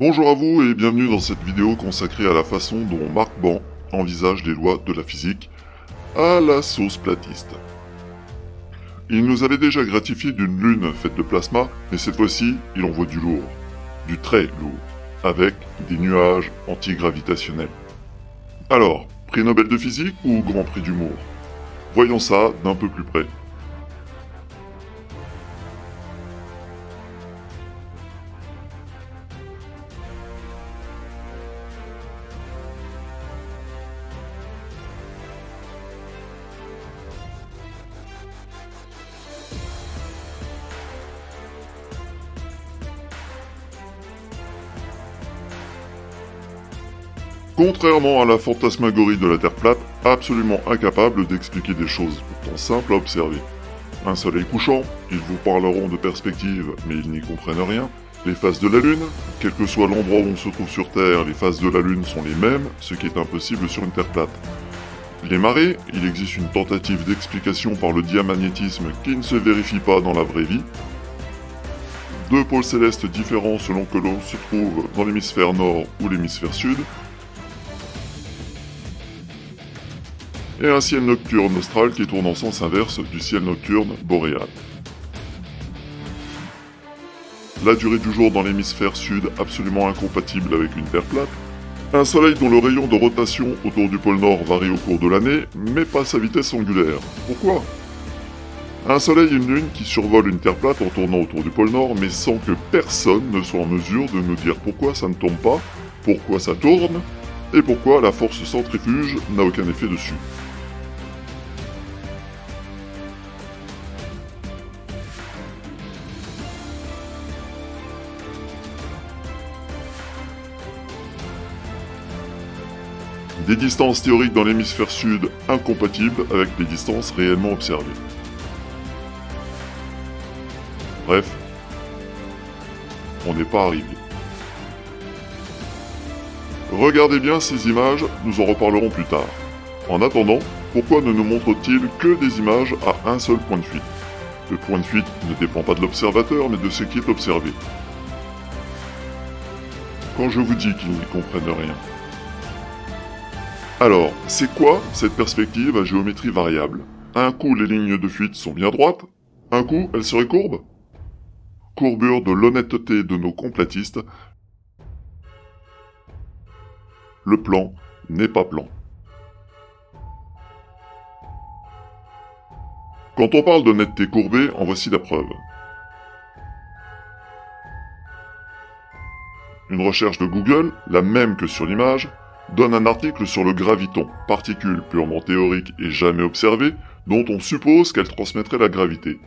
Bonjour à vous et bienvenue dans cette vidéo consacrée à la façon dont Marc Ban envisage les lois de la physique à la sauce platiste. Il nous avait déjà gratifié d'une lune faite de plasma, mais cette fois-ci, il envoie du lourd. Du très lourd. Avec des nuages antigravitationnels. Alors, prix Nobel de physique ou Grand Prix d'humour? Voyons ça d'un peu plus près. Contrairement à la fantasmagorie de la Terre plate, absolument incapable d'expliquer des choses pourtant simples à observer. Un soleil couchant, ils vous parleront de perspective, mais ils n'y comprennent rien. Les phases de la Lune, quel que soit l'endroit où on se trouve sur Terre, les phases de la Lune sont les mêmes, ce qui est impossible sur une Terre plate. Les marées, il existe une tentative d'explication par le diamagnétisme qui ne se vérifie pas dans la vraie vie. Deux pôles célestes différents selon que l'on se trouve dans l'hémisphère nord ou l'hémisphère sud. Et un ciel nocturne austral qui tourne en sens inverse du ciel nocturne boréal. La durée du jour dans l'hémisphère sud absolument incompatible avec une Terre plate. Un soleil dont le rayon de rotation autour du pôle nord varie au cours de l'année, mais pas sa vitesse angulaire. Pourquoi? Un soleil et une lune qui survolent une Terre plate en tournant autour du pôle nord, mais sans que personne ne soit en mesure de nous dire pourquoi ça ne tombe pas, pourquoi ça tourne, et pourquoi la force centrifuge n'a aucun effet dessus. Des distances théoriques dans l'hémisphère sud incompatibles avec les distances réellement observées. Bref, on n'est pas arrivé. Regardez bien ces images, nous en reparlerons plus tard. En attendant, pourquoi ne nous montre-t-il que des images à un seul point de fuite? Le point de fuite ne dépend pas de l'observateur, mais de ce qui est observé. Quand je vous dis qu'ils n'y comprennent rien. Alors, c'est quoi cette perspective à géométrie variable? Un coup, les lignes de fuite sont bien droites, un coup, elles seraient courbes? Courbure de l'honnêteté de nos complotistes, le plan n'est pas plan. Quand on parle d'honnêteté courbée, en voici la preuve. Une recherche de Google, la même que sur l'image, donne un article sur le graviton, particule purement théorique et jamais observée, dont on suppose qu'elle transmettrait la gravité.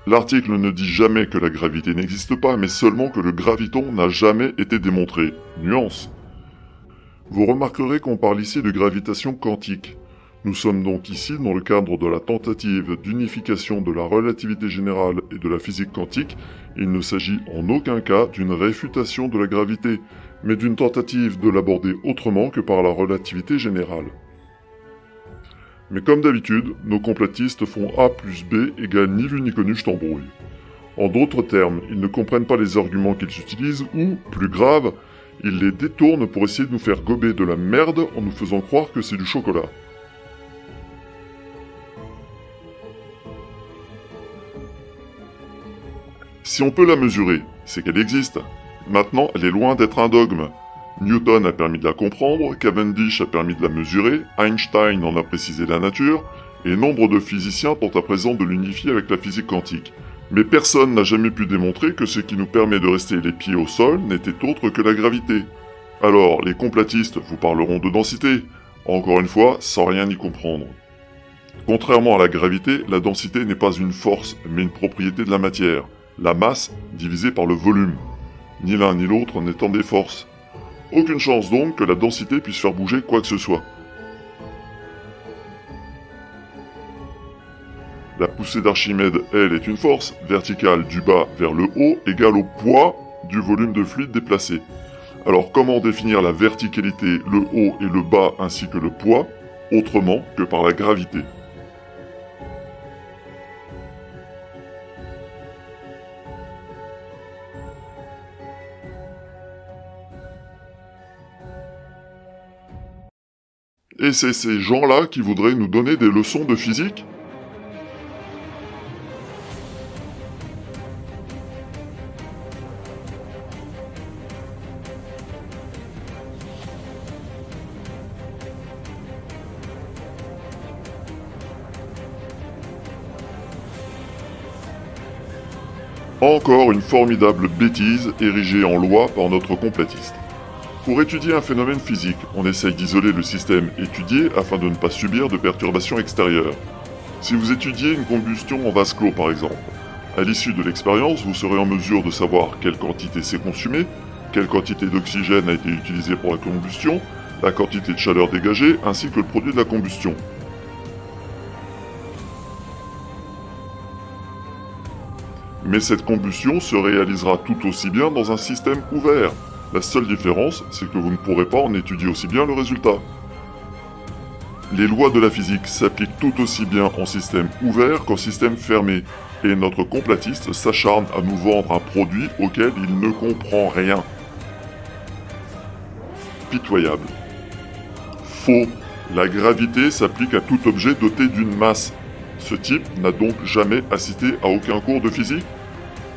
L'article ne dit jamais que la gravité n'existe pas, mais seulement que le graviton n'a jamais été démontré. Nuance. Vous remarquerez qu'on parle ici de gravitation quantique. Nous sommes donc ici dans le cadre de la tentative d'unification de la relativité générale et de la physique quantique. Il ne s'agit en aucun cas d'une réfutation de la gravité, mais d'une tentative de l'aborder autrement que par la relativité générale. Mais comme d'habitude, nos complotistes font A plus B égale ni vu ni connu, je t'embrouille. En d'autres termes, ils ne comprennent pas les arguments qu'ils utilisent ou, plus grave, ils les détournent pour essayer de nous faire gober de la merde en nous faisant croire que c'est du chocolat. Si on peut la mesurer, c'est qu'elle existe. Maintenant, elle est loin d'être un dogme. Newton a permis de la comprendre, Cavendish a permis de la mesurer, Einstein en a précisé la nature, et nombre de physiciens tentent à présent de l'unifier avec la physique quantique. Mais personne n'a jamais pu démontrer que ce qui nous permet de rester les pieds au sol n'était autre que la gravité. Alors, les complotistes vous parleront de densité, encore une fois, sans rien y comprendre. Contrairement à la gravité, la densité n'est pas une force, mais une propriété de la matière, la masse divisée par le volume. Ni l'un ni l'autre n'étant des forces. Aucune chance donc que la densité puisse faire bouger quoi que ce soit. La poussée d'Archimède, elle, est une force verticale du bas vers le haut égale au poids du volume de fluide déplacé. Alors comment définir la verticalité, le haut et le bas ainsi que le poids, autrement que par la gravité? Et c'est ces gens-là qui voudraient nous donner des leçons de physique ? Encore une formidable bêtise érigée en loi par notre complotiste. Pour étudier un phénomène physique, on essaye d'isoler le système étudié afin de ne pas subir de perturbations extérieures. Si vous étudiez une combustion en vase clos par exemple, à l'issue de l'expérience, vous serez en mesure de savoir quelle quantité s'est consumée, quelle quantité d'oxygène a été utilisée pour la combustion, la quantité de chaleur dégagée, ainsi que le produit de la combustion. Mais cette combustion se réalisera tout aussi bien dans un système ouvert. La seule différence, c'est que vous ne pourrez pas en étudier aussi bien le résultat. Les lois de la physique s'appliquent tout aussi bien en système ouvert qu'en système fermé, et notre complotiste s'acharne à nous vendre un produit auquel il ne comprend rien. Pitoyable. Faux. La gravité s'applique à tout objet doté d'une masse. Ce type n'a donc jamais assisté à aucun cours de physique ?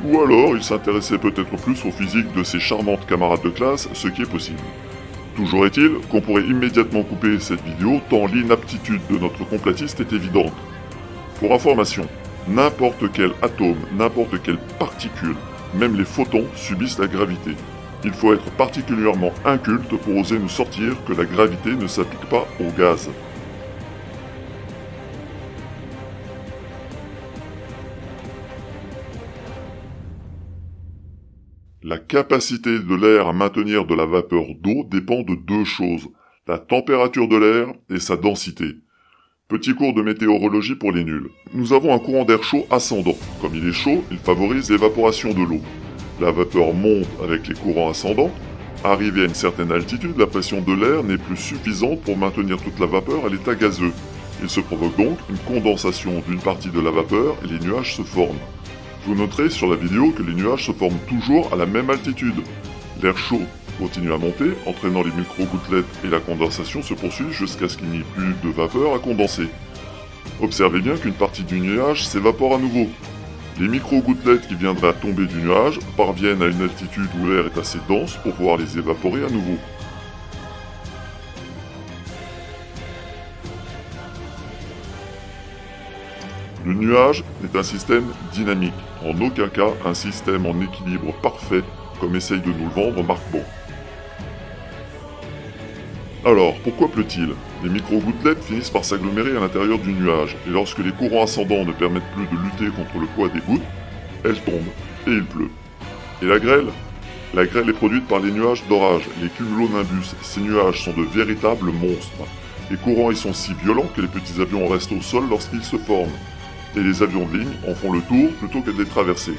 Ou alors il s'intéressait peut-être plus aux physiques de ses charmantes camarades de classe, ce qui est possible. Toujours est-il qu'on pourrait immédiatement couper cette vidéo tant l'inaptitude de notre complotiste est évidente. Pour information, n'importe quel atome, n'importe quelle particule, même les photons subissent la gravité. Il faut être particulièrement inculte pour oser nous sortir que la gravité ne s'applique pas au gaz. La capacité de l'air à maintenir de la vapeur d'eau dépend de deux choses, la température de l'air et sa densité. Petit cours de météorologie pour les nuls. Nous avons un courant d'air chaud ascendant. Comme il est chaud, il favorise l'évaporation de l'eau. La vapeur monte avec les courants ascendants. Arrivé à une certaine altitude, la pression de l'air n'est plus suffisante pour maintenir toute la vapeur à l'état gazeux. Il se provoque donc une condensation d'une partie de la vapeur et les nuages se forment. Vous noterez sur la vidéo que les nuages se forment toujours à la même altitude. L'air chaud continue à monter, entraînant les micro-gouttelettes et la condensation se poursuit jusqu'à ce qu'il n'y ait plus de vapeur à condenser. Observez bien qu'une partie du nuage s'évapore à nouveau. Les micro-gouttelettes qui viendraient à tomber du nuage parviennent à une altitude où l'air est assez dense pour pouvoir les évaporer à nouveau. Le nuage est un système dynamique, en aucun cas un système en équilibre parfait, comme essaye de nous le vendre Marc Bon. Alors, pourquoi pleut-il ? Les micro-gouttelettes finissent par s'agglomérer à l'intérieur du nuage, et lorsque les courants ascendants ne permettent plus de lutter contre le poids des gouttes, elles tombent, et il pleut. Et la grêle ? La grêle est produite par les nuages d'orage, les cumulonimbus. Ces nuages sont de véritables monstres. Les courants y sont si violents que les petits avions restent au sol lorsqu'ils se forment. Et les avions de ligne en font le tour plutôt que de les traverser.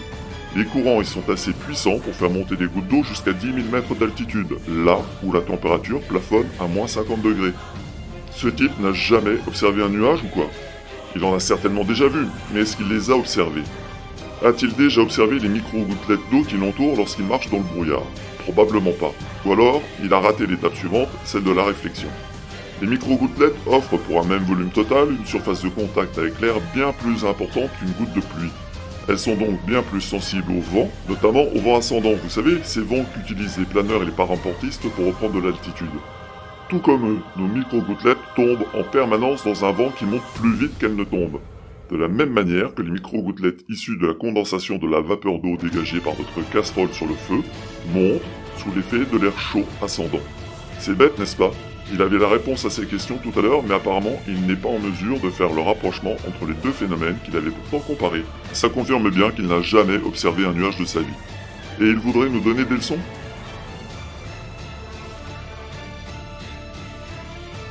Les courants y sont assez puissants pour faire monter des gouttes d'eau jusqu'à 10 000 mètres d'altitude, là où la température plafonne à moins 50 degrés. Ce type n'a jamais observé un nuage ou quoi ? Il en a certainement déjà vu, mais est-ce qu'il les a observés ? A-t-il déjà observé les micro-gouttelettes d'eau qui l'entourent lorsqu'il marche dans le brouillard ? Probablement pas. Ou alors, il a raté l'étape suivante, celle de la réflexion. Les micro-gouttelettes offrent pour un même volume total une surface de contact avec l'air bien plus importante qu'une goutte de pluie. Elles sont donc bien plus sensibles au vent, notamment au vent ascendant, vous savez, ces vents qu'utilisent les planeurs et les parapentistes pour reprendre de l'altitude. Tout comme eux, nos micro-gouttelettes tombent en permanence dans un vent qui monte plus vite qu'elles ne tombent. De la même manière que les micro-gouttelettes issues de la condensation de la vapeur d'eau dégagée par votre casserole sur le feu montent sous l'effet de l'air chaud ascendant. C'est bête, n'est-ce pas ? Il avait la réponse à ces questions tout à l'heure, mais apparemment, il n'est pas en mesure de faire le rapprochement entre les deux phénomènes qu'il avait pourtant comparés. Ça confirme bien qu'il n'a jamais observé un nuage de sa vie. Et il voudrait nous donner des leçons ?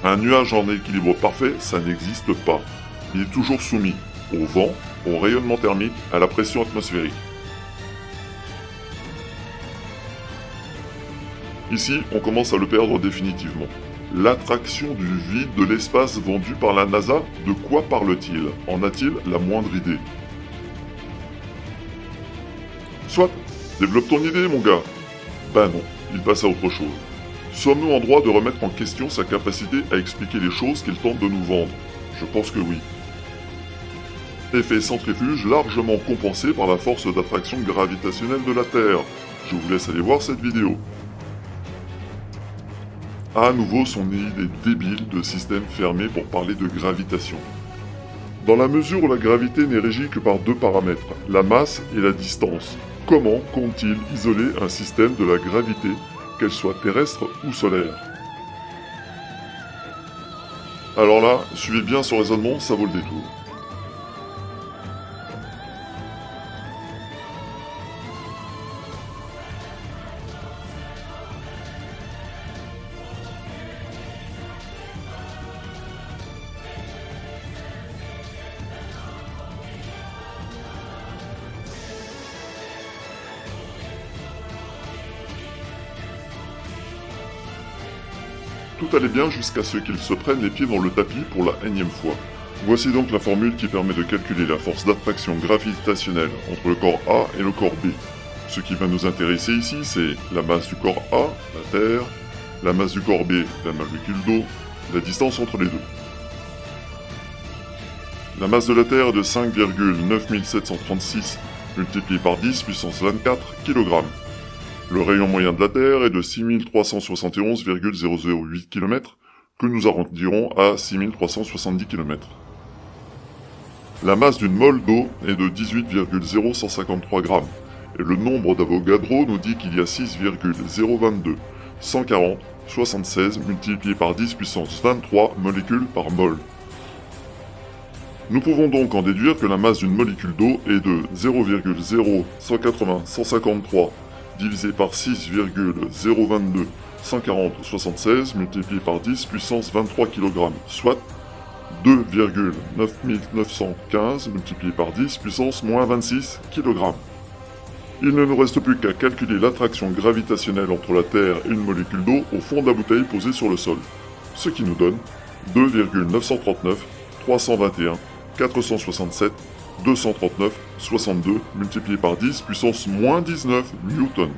Un nuage en équilibre parfait, ça n'existe pas. Il est toujours soumis au vent, au rayonnement thermique, à la pression atmosphérique. Ici, on commence à le perdre définitivement. L'attraction du vide de l'espace vendu par la NASA, de quoi parle-t-il ? En a-t-il la moindre idée ? Soit, développe ton idée, mon gars. Ben non, il passe à autre chose. Sommes-nous en droit de remettre en question sa capacité à expliquer les choses qu'il tente de nous vendre? Je pense que oui. Effet centrifuge largement compensé par la force d'attraction gravitationnelle de la Terre. Je vous laisse aller voir cette vidéo. À nouveau son idée débile de système fermé pour parler de gravitation. Dans la mesure où la gravité n'est régie que par deux paramètres, la masse et la distance, comment compte-t-il isoler un système de la gravité, qu'elle soit terrestre ou solaire? Alors là, suivez bien son raisonnement, ça vaut le détour. Tout allait bien jusqu'à ce qu'ils se prennent les pieds dans le tapis pour la énième fois. Voici donc la formule qui permet de calculer la force d'attraction gravitationnelle entre le corps A et le corps B. Ce qui va nous intéresser ici, c'est la masse du corps A, la Terre, la masse du corps B, la molécule d'eau, la distance entre les deux. La masse de la Terre est de 5,9736 multiplié par 10 puissance 24 kg. Le rayon moyen de la Terre est de 6371,008 km, que nous arrondirons à 6370 km. La masse d'une mole d'eau est de 18,0153 g, et le nombre d'Avogadro nous dit qu'il y a 6,022 140 76 multiplié par 10 puissance 23 molécules par mol. Nous pouvons donc en déduire que la masse d'une molécule d'eau est de 0,0180 153 divisé par 6,022 140 76 multiplié par 10 puissance 23 kg, soit 2,9915 multiplié par 10 puissance moins 26 kg. Il ne nous reste plus qu'à calculer l'attraction gravitationnelle entre la Terre et une molécule d'eau au fond de la bouteille posée sur le sol, ce qui nous donne 2,939 321 467 239 62 multiplié par 10 puissance moins 19 newtons.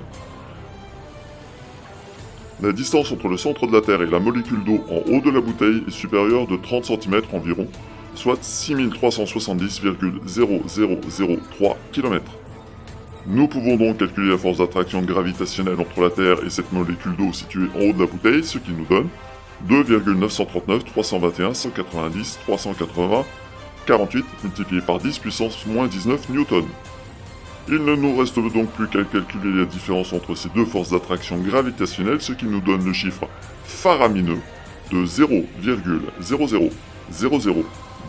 La distance entre le centre de la Terre et la molécule d'eau en haut de la bouteille est supérieure de 30 cm environ, soit 6370,0003 km. Nous pouvons donc calculer la force d'attraction gravitationnelle entre la Terre et cette molécule d'eau située en haut de la bouteille, ce qui nous donne 2,939 321 190 380 48 multiplié par 10 puissance moins 19 newtons. Il ne nous reste donc plus qu'à calculer la différence entre ces deux forces d'attraction gravitationnelle, ce qui nous donne le chiffre faramineux de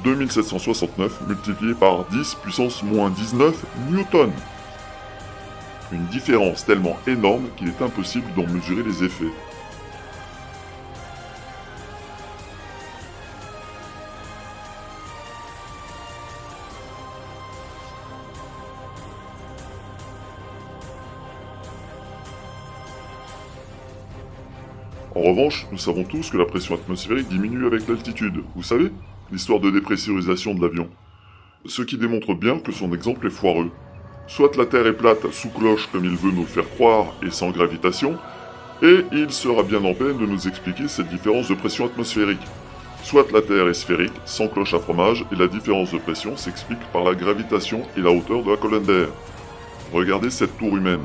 0,00002769 multiplié par 10 puissance moins 19 newtons. Une différence tellement énorme qu'il est impossible d'en mesurer les effets. En revanche, nous savons tous que la pression atmosphérique diminue avec l'altitude, vous savez, l'histoire de dépressurisation de l'avion. Ce qui démontre bien que son exemple est foireux. Soit la Terre est plate sous cloche comme il veut nous le faire croire et sans gravitation, et il sera bien en peine de nous expliquer cette différence de pression atmosphérique. Soit la Terre est sphérique, sans cloche à fromage, et la différence de pression s'explique par la gravitation et la hauteur de la colonne d'air. Regardez cette tour humaine.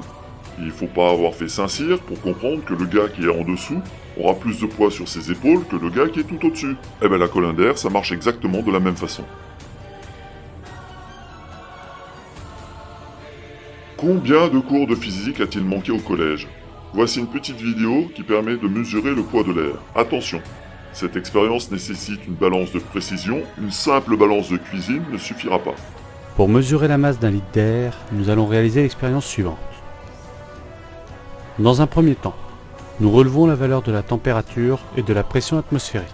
Il faut pas avoir fait Saint-Cyr pour comprendre que le gars qui est en dessous aura plus de poids sur ses épaules que le gars qui est tout au-dessus. Eh ben la colonne d'air, ça marche exactement de la même façon. Combien de cours de physique a-t-il manqué au collège? Voici une petite vidéo qui permet de mesurer le poids de l'air. Attention, cette expérience nécessite une balance de précision, une simple balance de cuisine ne suffira pas. Pour mesurer la masse d'un litre d'air, nous allons réaliser l'expérience suivante. Dans un premier temps, nous relevons la valeur de la température et de la pression atmosphérique.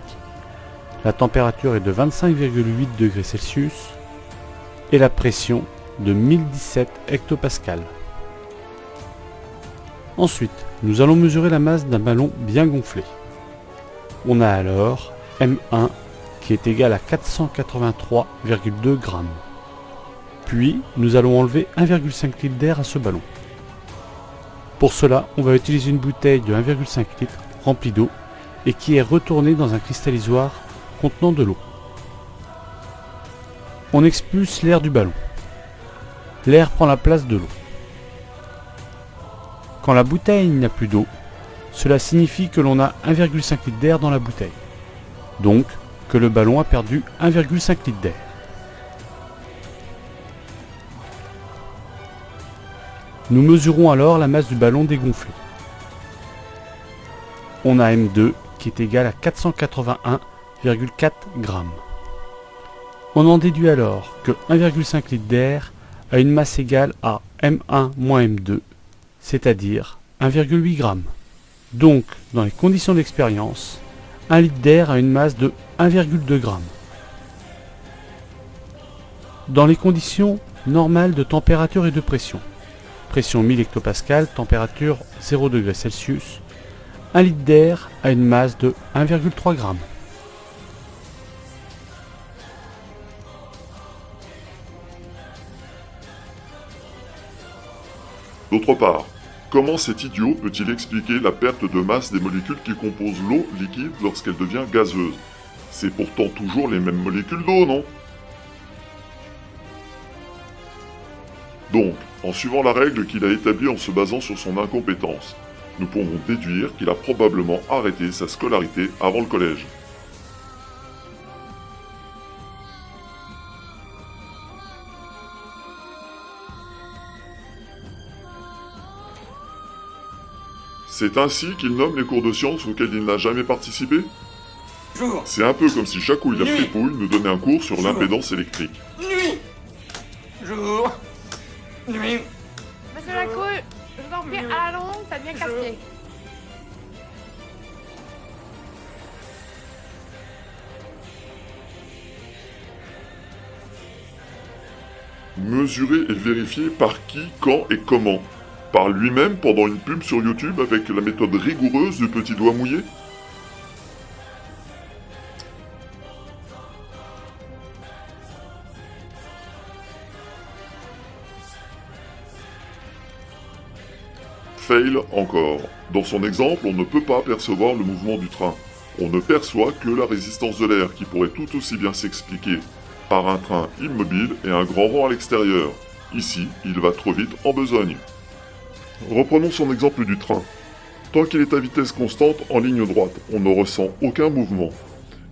La température est de 25,8 degrés Celsius et la pression de 1017 hectopascales. Ensuite, nous allons mesurer la masse d'un ballon bien gonflé. On a alors M1 qui est égal à 483,2 grammes. Puis, nous allons enlever 1,5 litre d'air à ce ballon. Pour cela, on va utiliser une bouteille de 1,5 litre rempli d'eau et qui est retourné dans un cristallisoire contenant de l'eau. On expulse l'air du ballon. L'air prend la place de l'eau. Quand la bouteille n'a plus d'eau, cela signifie que l'on a 1,5 litre d'air dans la bouteille. Donc, que le ballon a perdu 1,5 litre d'air. Nous mesurons alors la masse du ballon dégonflé. On a M2 qui est égal à 481,4 grammes. On en déduit alors que 1,5 litre d'air a une masse égale à M1 moins M2, c'est-à-dire 1,8 grammes. Donc, dans les conditions d'expérience, 1 litre d'air a une masse de 1,2 grammes. Dans les conditions normales de température et de pression, pression 1000 hectopascales, température 0 degré Celsius, 1 litre d'air a une masse de 1,3 grammes. D'autre part, comment cet idiot peut-il expliquer la perte de masse des molécules qui composent l'eau liquide lorsqu'elle devient gazeuse? C'est pourtant toujours les mêmes molécules d'eau, non? Donc, en suivant la règle qu'il a établie en se basant sur son incompétence, nous pouvons déduire qu'il a probablement arrêté sa scolarité avant le collège. C'est ainsi qu'il nomme les cours de sciences auxquels il n'a jamais participé? Jour, C'est un peu comme si chaque couille la Nuit. fripouille nous donnait un cours sur Jour. l'impédance électrique. nuit, jour, nuit. Monsieur Lacouille, je vous en prie, à la longue, ça devient casse-pied. Mesurer et vérifier par qui, quand et comment? Par lui-même pendant une pub sur YouTube avec la méthode rigoureuse du petit doigt mouillé? Fail encore. Dans son exemple, on ne peut pas percevoir le mouvement du train. On ne perçoit que la résistance de l'air qui pourrait tout aussi bien s'expliquer par un train immobile et un grand vent à l'extérieur. Ici, il va trop vite en besogne. Reprenons son exemple du train. Tant qu'il est à vitesse constante en ligne droite, on ne ressent aucun mouvement.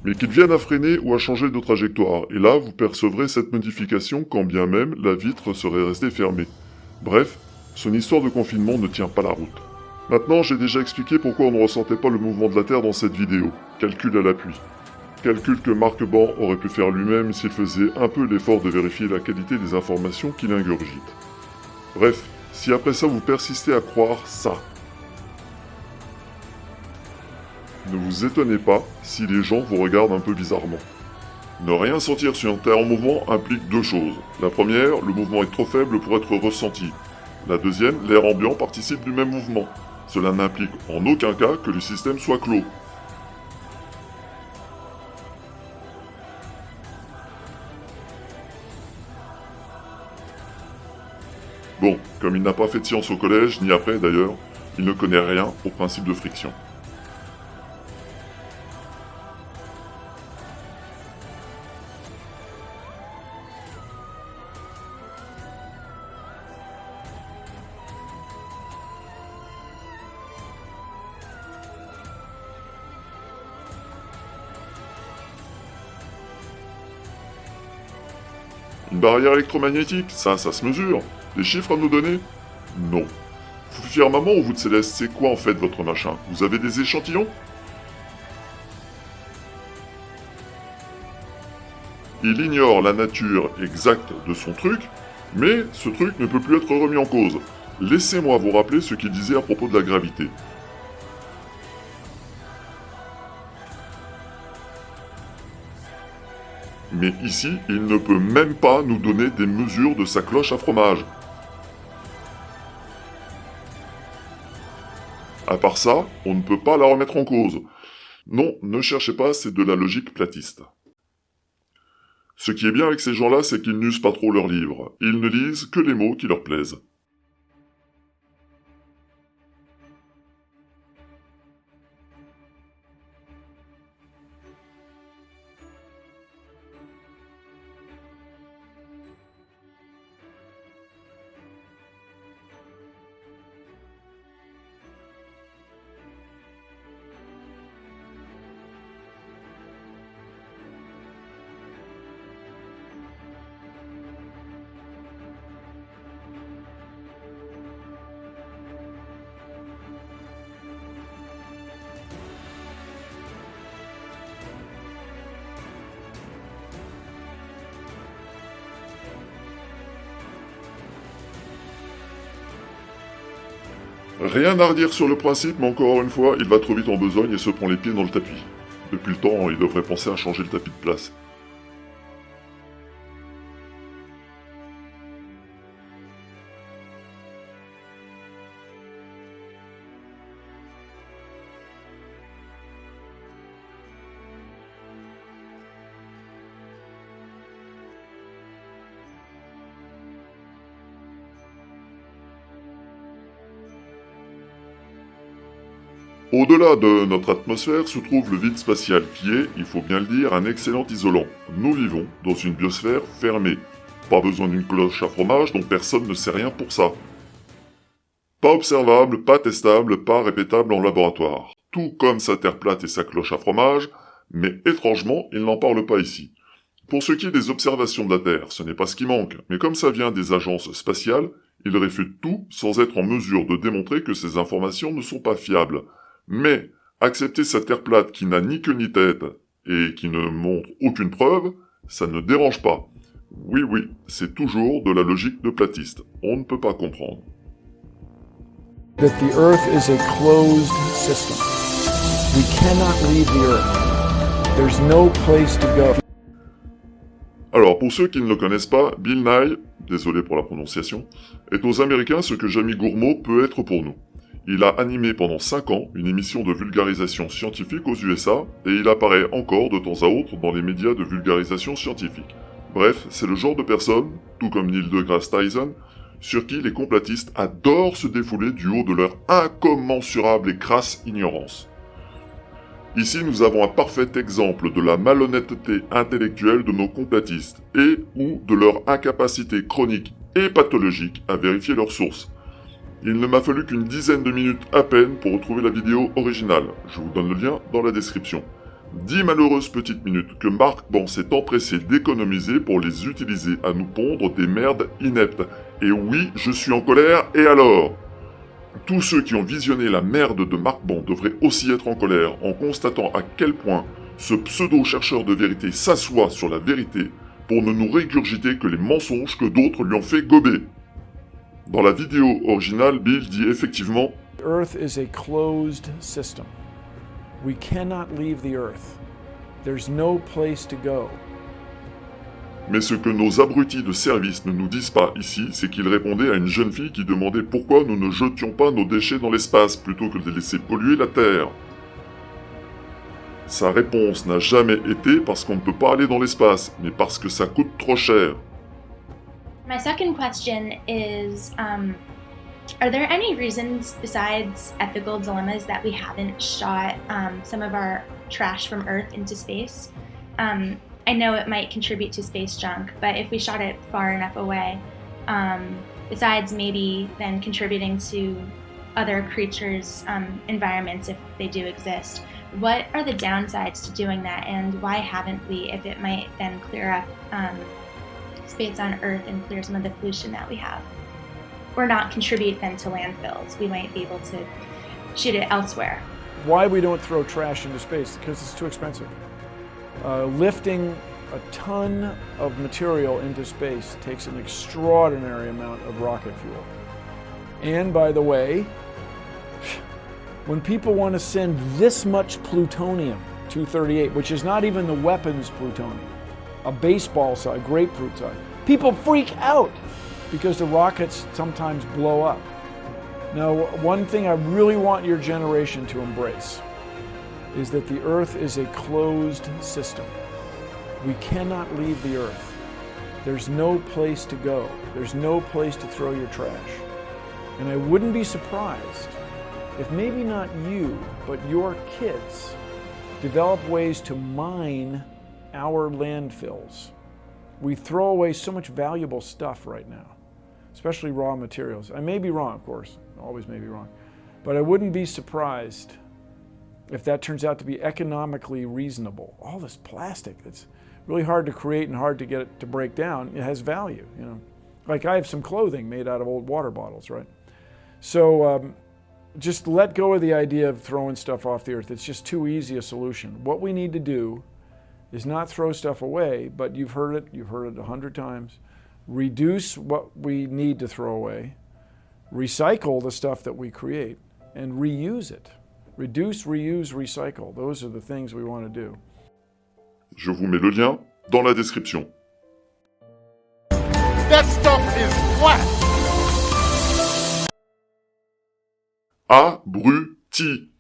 Mais qu'il vienne à freiner ou à changer de trajectoire, et là vous percevrez cette modification quand bien même la vitre serait restée fermée. Bref, son histoire de confinement ne tient pas la route. Maintenant, j'ai déjà expliqué pourquoi on ne ressentait pas le mouvement de la Terre dans cette vidéo. Calcul à l'appui. Calcul que Marc Ban aurait pu faire lui-même s'il faisait un peu l'effort de vérifier la qualité des informations qu'il ingurgite. Bref, si après ça vous persistez à croire ça, ne vous étonnez pas si les gens vous regardent un peu bizarrement. Ne rien sentir sur une Terre en mouvement implique deux choses. La première, le mouvement est trop faible pour être ressenti. La deuxième, l'air ambiant participe du même mouvement. Cela n'implique en aucun cas que le système soit clos. Bon, comme il n'a pas fait de sciences au collège, ni après d'ailleurs, il ne connaît rien au principe de friction. Une barrière électromagnétique, ça se mesure. Des chiffres à nous donner? Non. Firmament ou vous de Céleste, c'est quoi en fait votre machin? Vous avez des échantillons? Il ignore la nature exacte de son truc, mais ce truc ne peut plus être remis en cause. Laissez-moi vous rappeler ce qu'il disait à propos de la gravité. Mais ici, il ne peut même pas nous donner des mesures de sa cloche à fromage. À part ça, on ne peut pas la remettre en cause. Non, ne cherchez pas, c'est de la logique platiste. Ce qui est bien avec ces gens-là, c'est qu'ils n'usent pas trop leurs livres. Ils ne lisent que les mots qui leur plaisent. Rien à redire sur le principe, mais encore une fois, il va trop vite en besogne et se prend les pieds dans le tapis. Depuis le temps, il devrait penser à changer le tapis de place. Au-delà de notre atmosphère se trouve le vide spatial qui est, il faut bien le dire, un excellent isolant. Nous vivons dans une biosphère fermée. Pas besoin d'une cloche à fromage dont personne ne sait rien pour ça. Pas observable, pas testable, pas répétable en laboratoire. Tout comme sa terre plate et sa cloche à fromage, mais étrangement, il n'en parle pas ici. Pour ce qui est des observations de la Terre, ce n'est pas ce qui manque, mais comme ça vient des agences spatiales, il réfute tout sans être en mesure de démontrer que ces informations ne sont pas fiables. Mais accepter sa terre plate qui n'a ni queue ni tête et qui ne montre aucune preuve, ça ne dérange pas. Oui, c'est toujours de la logique de platiste. On ne peut pas comprendre. That the Earth is a closed system. We cannot leave the Earth. There's no place to go. Alors, pour ceux qui ne le connaissent pas, Bill Nye, désolé pour la prononciation, est aux Américains ce que Jamie Gourmaud peut être pour nous. Il a animé pendant 5 ans une émission de vulgarisation scientifique aux USA et il apparaît encore de temps à autre dans les médias de vulgarisation scientifique. Bref, c'est le genre de personne, tout comme Neil deGrasse Tyson, sur qui les complotistes adorent se défouler du haut de leur incommensurable et crasse ignorance. Ici, nous avons un parfait exemple de la malhonnêteté intellectuelle de nos complotistes et ou de leur incapacité chronique et pathologique à vérifier leurs sources. Il ne m'a fallu qu'une dizaine de minutes à peine pour retrouver la vidéo originale. Je vous donne le lien dans la description. 10 malheureuses petites minutes que Mark Ban s'est empressé d'économiser pour les utiliser à nous pondre des merdes ineptes. Et oui, je suis en colère, et alors ? Tous ceux qui ont visionné la merde de Mark Ban devraient aussi être en colère en constatant à quel point ce pseudo-chercheur de vérité s'assoit sur la vérité pour ne nous régurgiter que les mensonges que d'autres lui ont fait gober. Dans la vidéo originale, Bill dit effectivement The Earth is a closed system. We cannot leave the Earth. There's no place to go. Mais ce que nos abrutis de service ne nous disent pas ici, c'est qu'il répondait à une jeune fille qui demandait pourquoi nous ne jetions pas nos déchets dans l'espace plutôt que de laisser polluer la Terre. Sa réponse n'a jamais été parce qu'on ne peut pas aller dans l'espace, mais parce que ça coûte trop cher. My second question is, are there any reasons besides ethical dilemmas that we haven't shot some of our trash from Earth into space? I know it might contribute to space junk, but if we shot it far enough away, besides maybe then contributing to other creatures' environments if they do exist, what are the downsides to doing that, and why haven't we, if it might then clear up space on Earth and clear some of the pollution that we have? Or not contribute then to landfills. We might be able to shoot it elsewhere. Why we don't throw trash into space? Because it's too expensive. Lifting a ton of material into space takes an extraordinary amount of rocket fuel. And by the way, when people want to send this much plutonium-238, which is not even the weapons plutonium, a baseball size, grapefruit size, people freak out because the rockets sometimes blow up. Now, one thing I really want your generation to embrace is that the Earth is a closed system. We cannot leave the Earth. There's no place to go. There's no place to throw your trash. And I wouldn't be surprised if maybe not you, but your kids develop ways to mine our landfills. We throw away so much valuable stuff right now, especially raw materials. I may be wrong, of course, always may be wrong, but I wouldn't be surprised if that turns out to be economically reasonable. All this plastic that's really hard to create and hard to get it to break down, it has value, you know. Like I have some clothing made out of old water bottles, right? So just let go of the idea of throwing stuff off the Earth. It's just too easy a solution. What we need to do is not throw stuff away, but you've heard it 100 times. Reduce what we need to throw away. recycle the stuff that we create and reuse it. Reduce, reuse, recycle. Those are the things we want to do. Je vous mets le lien dans la description. That stuff is flat. Abruti.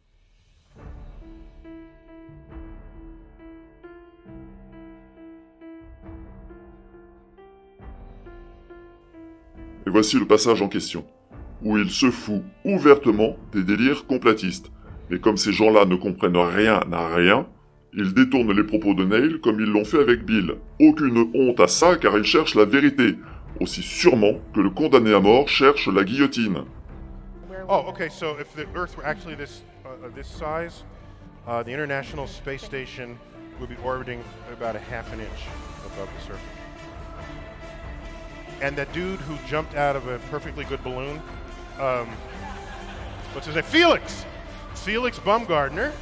Et voici le passage en question, où il se fout ouvertement des délires complotistes. Mais comme ces gens-là ne comprennent rien à rien, ils détournent les propos de Neil comme ils l'ont fait avec Bill. Aucune honte à ça car ils cherchent la vérité, aussi sûrement que le condamné à mort cherche la guillotine. Oh, okay. So if the Earth were actually this size, the International Space Station would be orbiting about a half an inch above the surface. And that dude who jumped out of a perfectly good balloon, what's his name? Felix Baumgartner.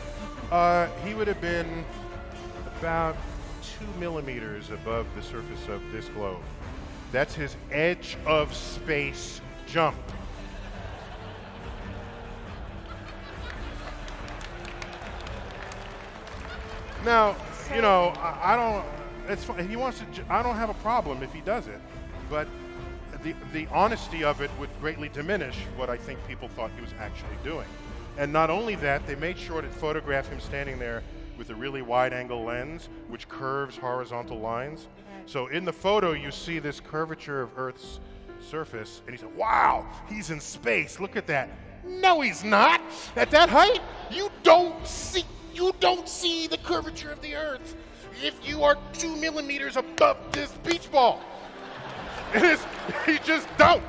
He would have been about 2 millimeters above the surface of this globe. That's his edge of space jump. Now, you know, I don't. It's fine. He wants to. I don't have a problem if he does it, but the honesty of it would greatly diminish what I think people thought he was actually doing. And not only that, they made sure to photograph him standing there with a really wide-angle lens, which curves horizontal lines. So in the photo, you see this curvature of Earth's surface, and he said, "Wow, he's in space. Look at that." No, he's not. At that height, you don't see the curvature of the Earth if you are 2 millimeters above this beach ball. You just don't.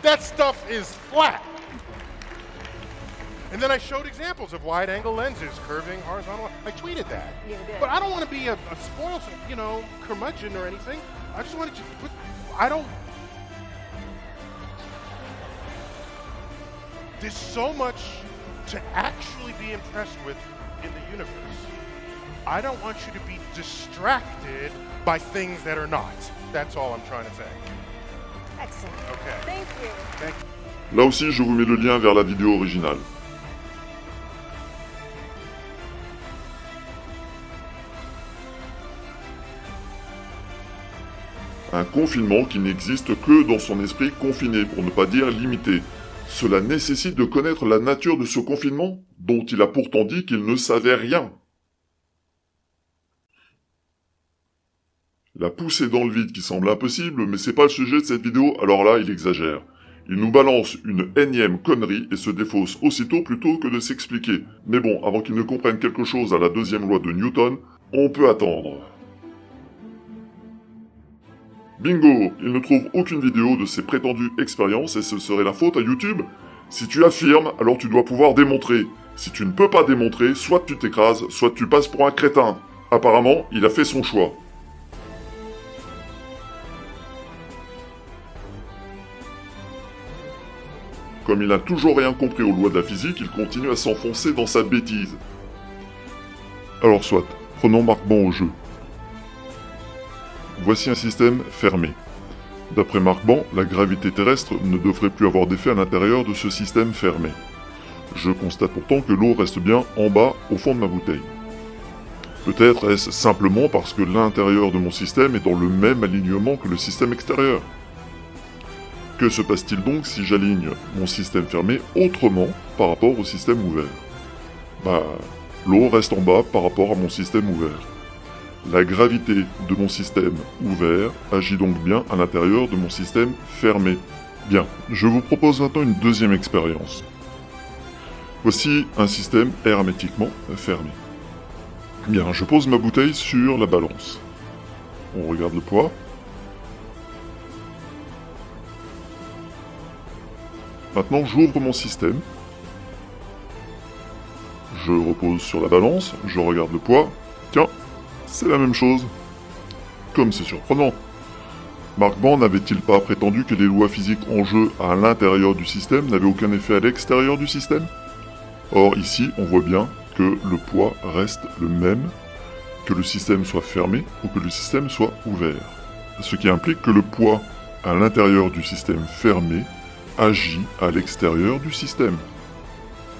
That stuff is flat. And then I showed examples of wide-angle lenses curving horizontal. I tweeted that. You did. But I don't want to be a spoiled, curmudgeon or anything. I just wanted to. But I don't. There's so much to actually be impressed with in the universe. I don't want you to be distracted by things that are not. That's all I'm trying to say. Excellent. Okay. Thank you. Thank you. Là aussi, je vous mets le lien vers la vidéo originale. Un confinement qui n'existe que dans son esprit confiné, pour ne pas dire limité. Cela nécessite de connaître la nature de ce confinement, dont il a pourtant dit qu'il ne savait rien. La poussée dans le vide qui semble impossible, mais c'est pas le sujet de cette vidéo, alors là, il exagère. Il nous balance une énième connerie et se défausse aussitôt plutôt que de s'expliquer. Mais bon, avant qu'il ne comprenne quelque chose à la deuxième loi de Newton, on peut attendre. Bingo, il ne trouve aucune vidéo de ses prétendues expériences et ce serait la faute à YouTube. Si tu affirmes, alors tu dois pouvoir démontrer. Si tu ne peux pas démontrer, soit tu t'écrases, soit tu passes pour un crétin. Apparemment, il a fait son choix. Comme il n'a toujours rien compris aux lois de la physique, il continue à s'enfoncer dans sa bêtise. Alors soit, prenons Marc-Ban au jeu. Voici un système fermé. D'après Marc-Ban, la gravité terrestre ne devrait plus avoir d'effet à l'intérieur de ce système fermé. Je constate pourtant que l'eau reste bien en bas, au fond de ma bouteille. Peut-être est-ce simplement parce que l'intérieur de mon système est dans le même alignement que le système extérieur. Que se passe-t-il donc si j'aligne mon système fermé autrement par rapport au système ouvert ? L'eau reste en bas par rapport à mon système ouvert. La gravité de mon système ouvert agit donc bien à l'intérieur de mon système fermé. Bien, je vous propose maintenant une deuxième expérience. Voici un système hermétiquement fermé. Bien, je pose ma bouteille sur la balance. On regarde le poids. Maintenant, j'ouvre mon système. Je repose sur la balance, je regarde le poids. Tiens, c'est la même chose. Comme c'est surprenant. Marc-Ban n'avait-il pas prétendu que les lois physiques en jeu à l'intérieur du système n'avaient aucun effet à l'extérieur du système ? Or, ici, on voit bien que le poids reste le même, que le système soit fermé ou que le système soit ouvert. Ce qui implique que le poids à l'intérieur du système fermé agit à l'extérieur du système.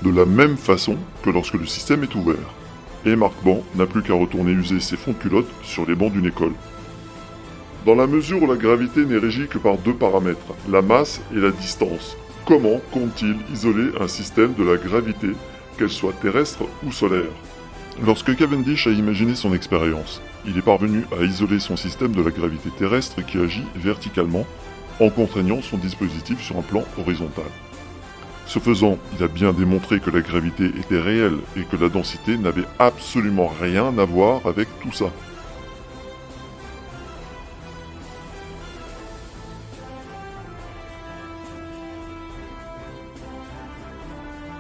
De la même façon que lorsque le système est ouvert. Et Mark Ban n'a plus qu'à retourner user ses fonds de culotte sur les bancs d'une école. Dans la mesure où la gravité n'est régie que par deux paramètres, la masse et la distance, comment compte-t-il isoler un système de la gravité, qu'elle soit terrestre ou solaire? Lorsque Cavendish a imaginé son expérience, il est parvenu à isoler son système de la gravité terrestre qui agit verticalement en contraignant son dispositif sur un plan horizontal. Ce faisant, il a bien démontré que la gravité était réelle et que la densité n'avait absolument rien à voir avec tout ça.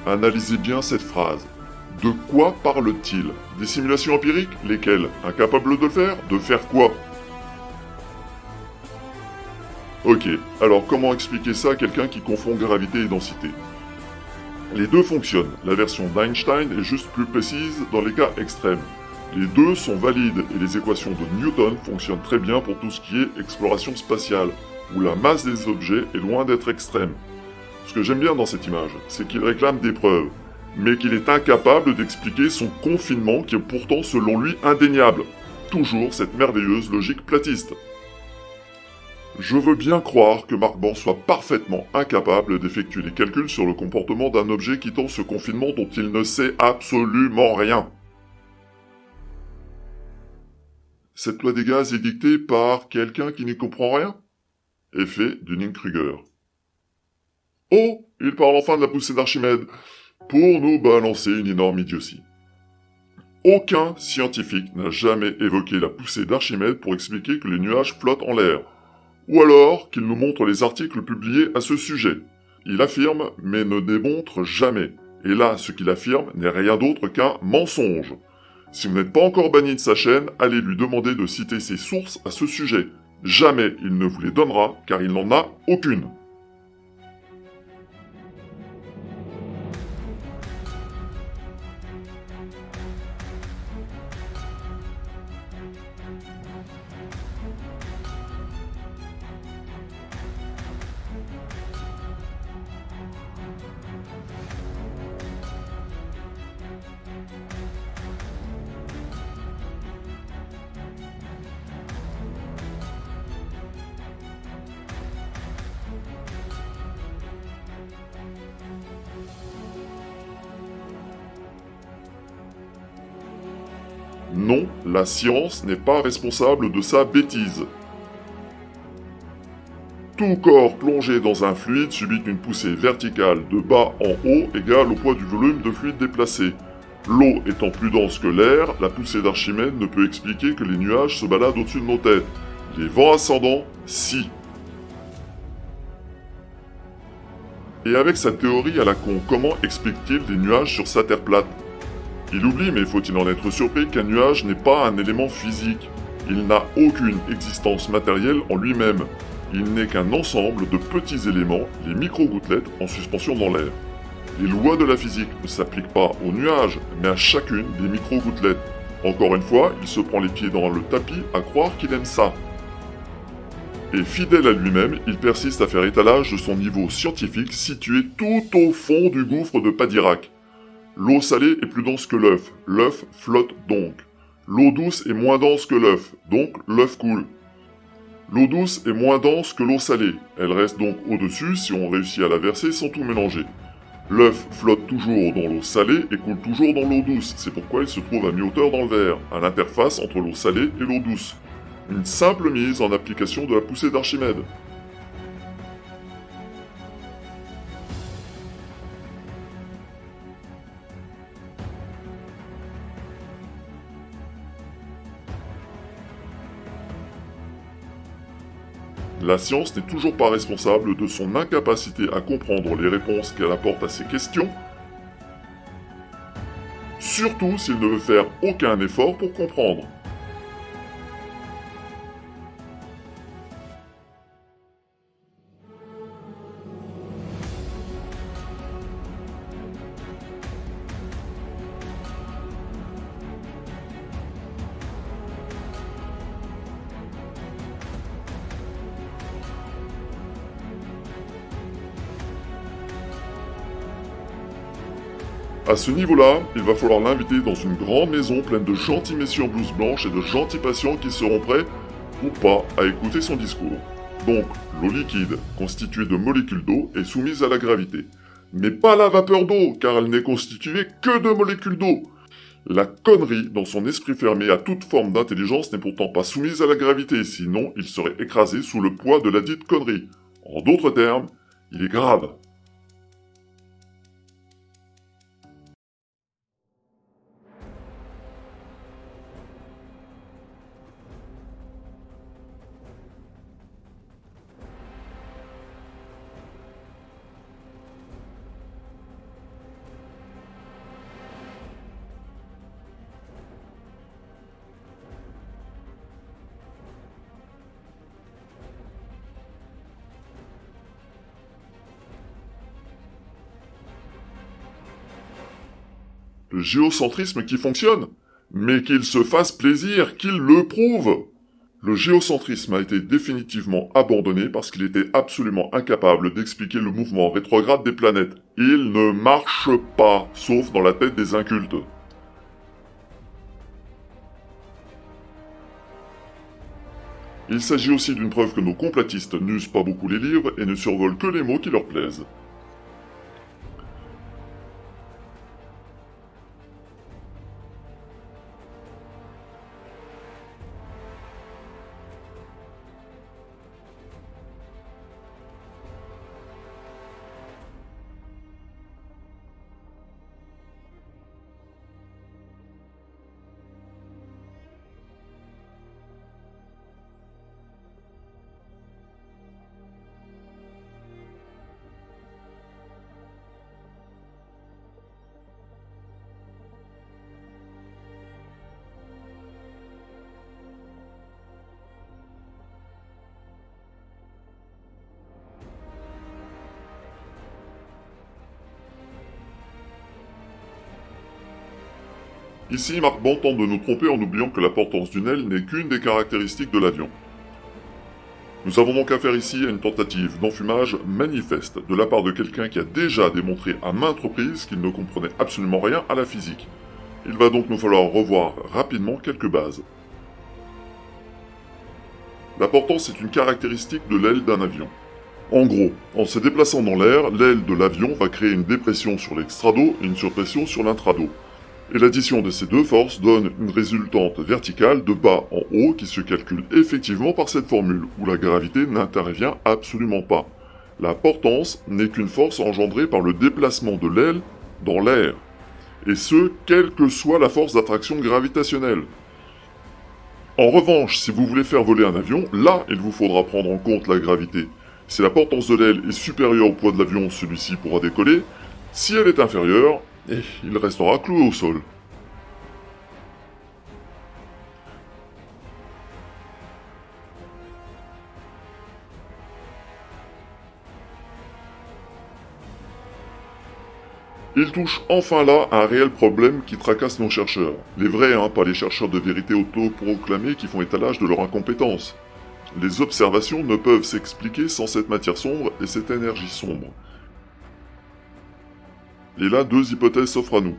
Analysez bien cette phrase. De quoi parle-t-il? Des simulations empiriques? Lesquelles? Incapable de le faire? De faire quoi? Ok, alors comment expliquer ça à quelqu'un qui confond gravité et densité? Les deux fonctionnent, la version d'Einstein est juste plus précise dans les cas extrêmes. Les deux sont valides et les équations de Newton fonctionnent très bien pour tout ce qui est exploration spatiale, où la masse des objets est loin d'être extrême. Ce que j'aime bien dans cette image, c'est qu'il réclame des preuves, mais qu'il est incapable d'expliquer son confinement qui est pourtant selon lui indéniable. Toujours cette merveilleuse logique platiste. Je veux bien croire que Mark Ban soit parfaitement incapable d'effectuer les calculs sur le comportement d'un objet quittant ce confinement dont il ne sait absolument rien. Cette loi des gaz est dictée par quelqu'un qui n'y comprend rien? Effet Dunning-Kruger. Oh, il parle enfin de la poussée d'Archimède, pour nous balancer une énorme idiotie. Aucun scientifique n'a jamais évoqué la poussée d'Archimède pour expliquer que les nuages flottent en l'air, ou alors qu'il nous montre les articles publiés à ce sujet. Il affirme, mais ne démontre jamais. Et là, ce qu'il affirme n'est rien d'autre qu'un mensonge. Si vous n'êtes pas encore banni de sa chaîne, allez lui demander de citer ses sources à ce sujet. Jamais il ne vous les donnera, car il n'en a aucune. Non, la science n'est pas responsable de sa bêtise. Tout corps plongé dans un fluide subit une poussée verticale de bas en haut égale au poids du volume de fluide déplacé. L'eau étant plus dense que l'air, la poussée d'Archimède ne peut expliquer que les nuages se baladent au-dessus de nos têtes. Les vents ascendants, si. Et avec sa théorie à la con, comment explique-t-il des nuages sur sa Terre plate? Il oublie, mais faut-il en être surpris, qu'un nuage n'est pas un élément physique. Il n'a aucune existence matérielle en lui-même. Il n'est qu'un ensemble de petits éléments, les micro-gouttelettes en suspension dans l'air. Les lois de la physique ne s'appliquent pas aux nuages, mais à chacune des micro-gouttelettes. Encore une fois, il se prend les pieds dans le tapis à croire qu'il aime ça. Et fidèle à lui-même, il persiste à faire étalage de son niveau scientifique situé tout au fond du gouffre de Padirac. L'eau salée est plus dense que l'œuf flotte donc. L'eau douce est moins dense que l'œuf, donc l'œuf coule. L'eau douce est moins dense que l'eau salée, elle reste donc au-dessus si on réussit à la verser sans tout mélanger. L'œuf flotte toujours dans l'eau salée et coule toujours dans l'eau douce, c'est pourquoi il se trouve à mi-hauteur dans le verre, à l'interface entre l'eau salée et l'eau douce. Une simple mise en application de la poussée d'Archimède. La science n'est toujours pas responsable de son incapacité à comprendre les réponses qu'elle apporte à ces questions, surtout s'il ne veut faire aucun effort pour comprendre. À ce niveau-là, il va falloir l'inviter dans une grande maison pleine de gentils messieurs en blouse blanche et de gentils patients qui seront prêts, ou pas, à écouter son discours. Donc, l'eau liquide, constituée de molécules d'eau, est soumise à la gravité. Mais pas la vapeur d'eau, car elle n'est constituée que de molécules d'eau. La connerie, dans son esprit fermé à toute forme d'intelligence, n'est pourtant pas soumise à la gravité, sinon il serait écrasé sous le poids de la dite connerie. En d'autres termes, il est grave. Le géocentrisme qui fonctionne, mais qu'il se fasse plaisir, qu'il le prouve. Le géocentrisme a été définitivement abandonné parce qu'il était absolument incapable d'expliquer le mouvement rétrograde des planètes. Il ne marche pas, sauf dans la tête des incultes. Il s'agit aussi d'une preuve que nos complotistes n'usent pas beaucoup les livres et ne survolent que les mots qui leur plaisent. Ici, Marc Band tente de nous tromper en oubliant que la portance d'une aile n'est qu'une des caractéristiques de l'avion. Nous avons donc affaire ici à une tentative d'enfumage manifeste de la part de quelqu'un qui a déjà démontré à maintes reprises qu'il ne comprenait absolument rien à la physique. Il va donc nous falloir revoir rapidement quelques bases. La portance est une caractéristique de l'aile d'un avion. En gros, en se déplaçant dans l'air, l'aile de l'avion va créer une dépression sur l'extrado et une surpression sur l'intrado. Et l'addition de ces deux forces donne une résultante verticale de bas en haut qui se calcule effectivement par cette formule, où la gravité n'intervient absolument pas. La portance n'est qu'une force engendrée par le déplacement de l'aile dans l'air. Et ce, quelle que soit la force d'attraction gravitationnelle. En revanche, si vous voulez faire voler un avion, là, il vous faudra prendre en compte la gravité. Si la portance de l'aile est supérieure au poids de l'avion, celui-ci pourra décoller. Si elle est inférieure, il restera cloué au sol. Il touche enfin là à un réel problème qui tracasse nos chercheurs. Les vrais, pas les chercheurs de vérité autoproclamés qui font étalage de leur incompétence. Les observations ne peuvent s'expliquer sans cette matière sombre et cette énergie sombre. Et là, deux hypothèses s'offrent à nous.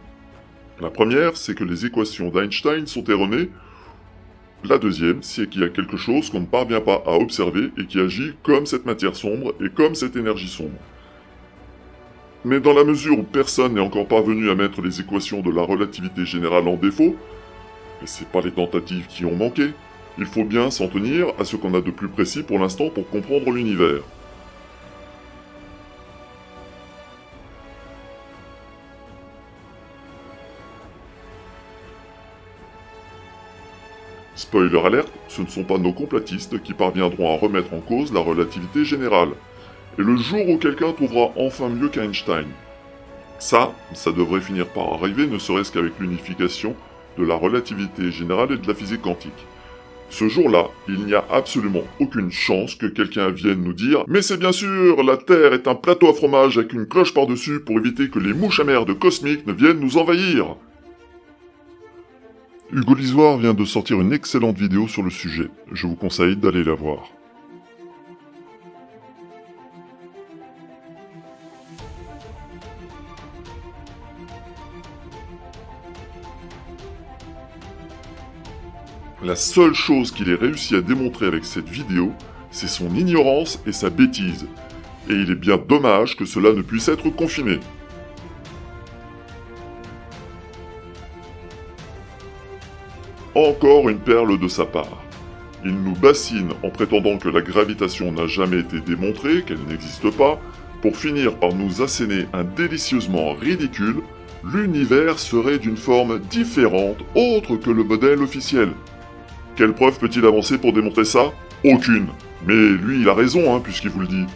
La première, c'est que les équations d'Einstein sont erronées. La deuxième, c'est qu'il y a quelque chose qu'on ne parvient pas à observer et qui agit comme cette matière sombre et comme cette énergie sombre. Mais dans la mesure où personne n'est encore parvenu à mettre les équations de la relativité générale en défaut, et c'est pas les tentatives qui ont manqué, il faut bien s'en tenir à ce qu'on a de plus précis pour l'instant pour comprendre l'univers. Spoiler alerte, ce ne sont pas nos complotistes qui parviendront à remettre en cause la relativité générale. Et le jour où quelqu'un trouvera enfin mieux qu'Einstein, ça devrait finir par arriver ne serait-ce qu'avec l'unification de la relativité générale et de la physique quantique. Ce jour-là, il n'y a absolument aucune chance que quelqu'un vienne nous dire « Mais c'est bien sûr, la Terre est un plateau à fromage avec une cloche par-dessus pour éviter que les mouches à merde cosmiques ne viennent nous envahir !» Hugo Lisoire vient de sortir une excellente vidéo sur le sujet. Je vous conseille d'aller la voir. La seule chose qu'il ait réussi à démontrer avec cette vidéo, c'est son ignorance et sa bêtise. Et il est bien dommage que cela ne puisse être confirmé. Encore une perle de sa part. Il nous bassine en prétendant que la gravitation n'a jamais été démontrée, qu'elle n'existe pas, pour finir par nous asséner un délicieusement ridicule, l'univers serait d'une forme différente, autre que le modèle officiel. Quelle preuve peut-il avancer pour démontrer ça? Aucune. Mais lui, il a raison, puisqu'il vous le dit.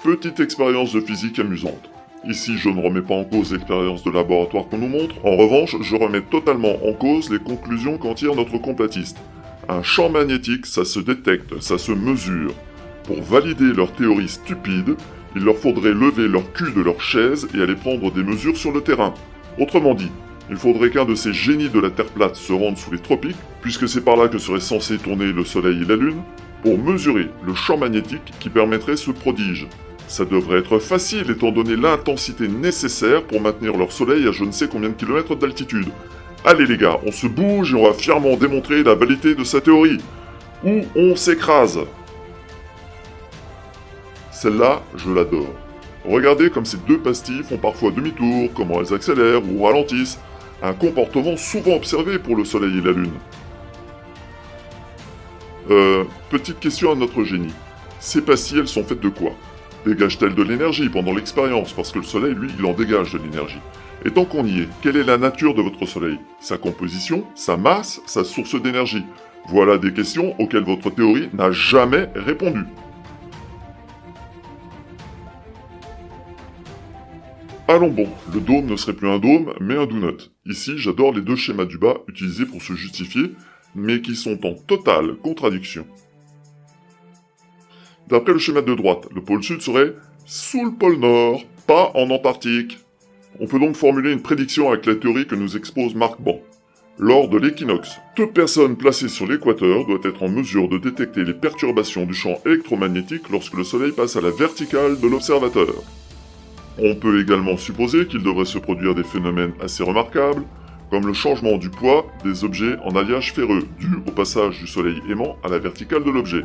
Petite expérience de physique amusante. Ici, je ne remets pas en cause l'expérience de laboratoire qu'on nous montre, en revanche, je remets totalement en cause les conclusions qu'en tire notre complotiste. Un champ magnétique, ça se détecte, ça se mesure. Pour valider leur théorie stupide, il leur faudrait lever leur cul de leur chaise et aller prendre des mesures sur le terrain. Autrement dit, il faudrait qu'un de ces génies de la Terre plate se rende sous les tropiques, puisque c'est par là que seraient censés tourner le Soleil et la Lune, pour mesurer le champ magnétique qui permettrait ce prodige. Ça devrait être facile étant donné l'intensité nécessaire pour maintenir leur soleil à je ne sais combien de kilomètres d'altitude. Allez les gars, on se bouge et on va fièrement démontrer la validité de sa théorie. Ou on s'écrase. Celle-là, je l'adore. Regardez comme ces deux pastilles font parfois demi-tour, comment elles accélèrent ou ralentissent. Un comportement souvent observé pour le soleil et la lune. Petite question à notre génie. Ces pastilles, elles sont faites de quoi? Dégage-t-elle de l'énergie pendant l'expérience? Parce que le soleil, lui, il en dégage de l'énergie. Et tant qu'on y est, quelle est la nature de votre soleil? Sa composition, sa masse, sa source d'énergie? Voilà des questions auxquelles votre théorie n'a jamais répondu. Allons bon, le dôme ne serait plus un dôme, mais un donut. Ici, j'adore les deux schémas du bas utilisés pour se justifier, mais qui sont en totale contradiction. D'après le schéma de droite, le pôle sud serait sous le pôle nord, pas en Antarctique. On peut donc formuler une prédiction avec la théorie que nous expose Marc Ban. Lors de l'équinoxe, toute personne placée sur l'équateur doit être en mesure de détecter les perturbations du champ électromagnétique lorsque le soleil passe à la verticale de l'observateur. On peut également supposer qu'il devrait se produire des phénomènes assez remarquables, comme le changement du poids des objets en alliage ferreux, dû au passage du soleil aimant à la verticale de l'objet.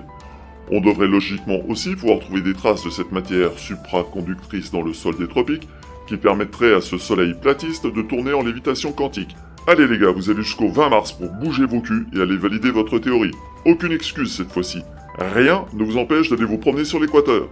On devrait logiquement aussi pouvoir trouver des traces de cette matière supraconductrice dans le sol des tropiques, qui permettrait à ce soleil platiste de tourner en lévitation quantique. Allez les gars, vous avez jusqu'au 20 mars pour bouger vos culs et aller valider votre théorie. Aucune excuse cette fois-ci. Rien ne vous empêche d'aller vous promener sur l'équateur.